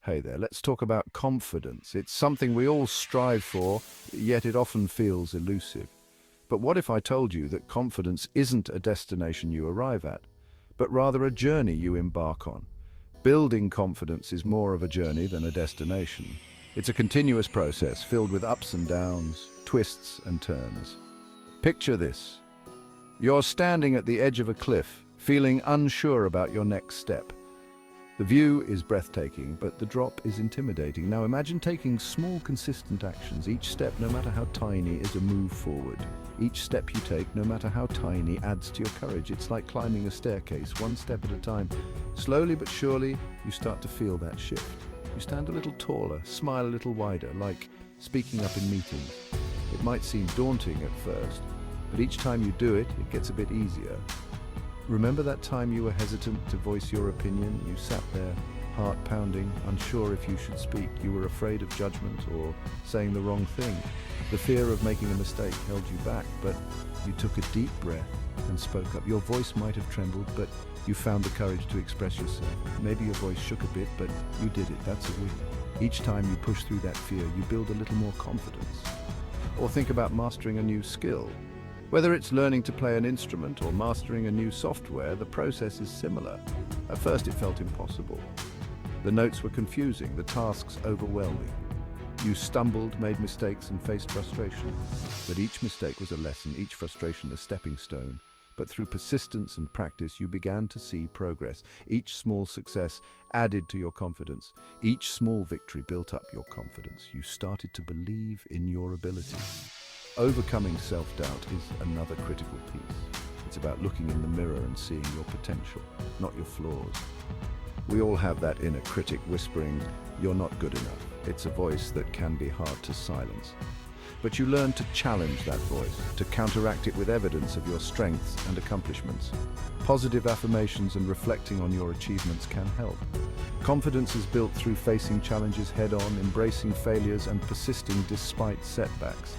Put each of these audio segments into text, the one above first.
Hey there, let's talk about confidence. It's something we all strive for, yet it often feels elusive. But what if I told you that confidence isn't a destination you arrive at, but rather a journey you embark on? Building confidence is more of a journey than a destination. It's a continuous process filled with ups and downs, twists and turns. Picture this. You're standing at the edge of a cliff, feeling unsure about your next step. The view is breathtaking, but the drop is intimidating. Now imagine taking small, consistent actions. Each step, no matter how tiny, is a move forward. Each step you take, no matter how tiny, adds to your courage. It's like climbing a staircase, one step at a time. Slowly but surely, you start to feel that shift. You stand a little taller, smile a little wider, like speaking up in meetings. It might seem daunting at first, but each time you do it, it gets a bit easier. Remember that time you were hesitant to voice your opinion? You sat there, heart pounding, unsure if you should speak. You were afraid of judgment or saying the wrong thing. The fear of making a mistake held you back, but you took a deep breath and spoke up. Your voice might have trembled, but you found the courage to express yourself. Maybe your voice shook a bit, but you did it. That's a win. Each time you push through that fear, you build a little more confidence. Or think about mastering a new skill. Whether it's learning to play an instrument or mastering a new software, the process is similar. At first it felt impossible. The notes were confusing, the tasks overwhelming. You stumbled, made mistakes and faced frustration. But each mistake was a lesson, each frustration a stepping stone. But through persistence and practice, you began to see progress. Each small success added to your confidence. Each small victory built up your confidence. You started to believe in your ability. Overcoming self-doubt is another critical piece. It's about looking in the mirror and seeing your potential, not your flaws. We all have that inner critic whispering, "You're not good enough." It's a voice that can be hard to silence. But you learn to challenge that voice, to counteract it with evidence of your strengths and accomplishments. Positive affirmations and reflecting on your achievements can help. Confidence is built through facing challenges head-on, embracing failures and persisting despite setbacks.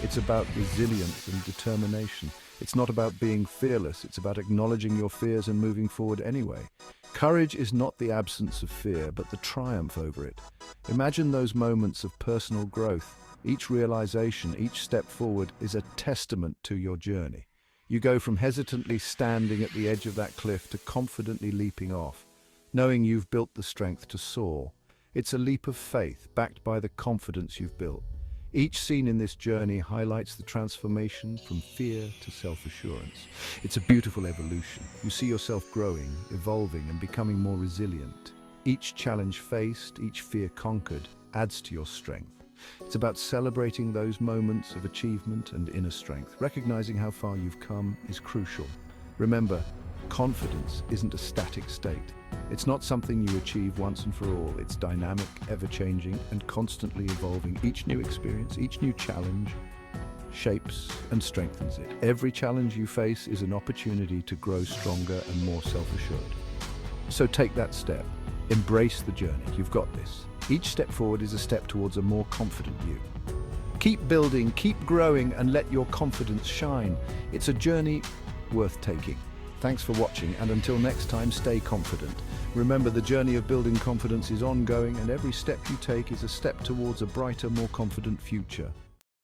It's about resilience and determination. It's not about being fearless, it's about acknowledging your fears and moving forward anyway. Courage is not the absence of fear, but the triumph over it. Imagine those moments of personal growth. Each realization, each step forward is a testament to your journey. You go from hesitantly standing at the edge of that cliff to confidently leaping off, knowing you've built the strength to soar. It's a leap of faith, backed by the confidence you've built. Each scene in this journey highlights the transformation from fear to self-assurance. It's a beautiful evolution. You see yourself growing, evolving, and becoming more resilient. Each challenge faced, each fear conquered, adds to your strength. It's about celebrating those moments of achievement and inner strength. Recognizing how far you've come is crucial. Remember, confidence isn't a static state. It's not something you achieve once and for all. It's dynamic, ever-changing, and constantly evolving. Each new experience, each new challenge shapes and strengthens it. Every challenge you face is an opportunity to grow stronger and more self-assured. So take that step. Embrace the journey. You've got this. Each step forward is a step towards a more confident you. Keep building, keep growing, and let your confidence shine. It's a journey worth taking. Thanks for watching, and until next time, stay confident. Remember, the journey of building confidence is ongoing, and every step you take is a step towards a brighter, more confident future.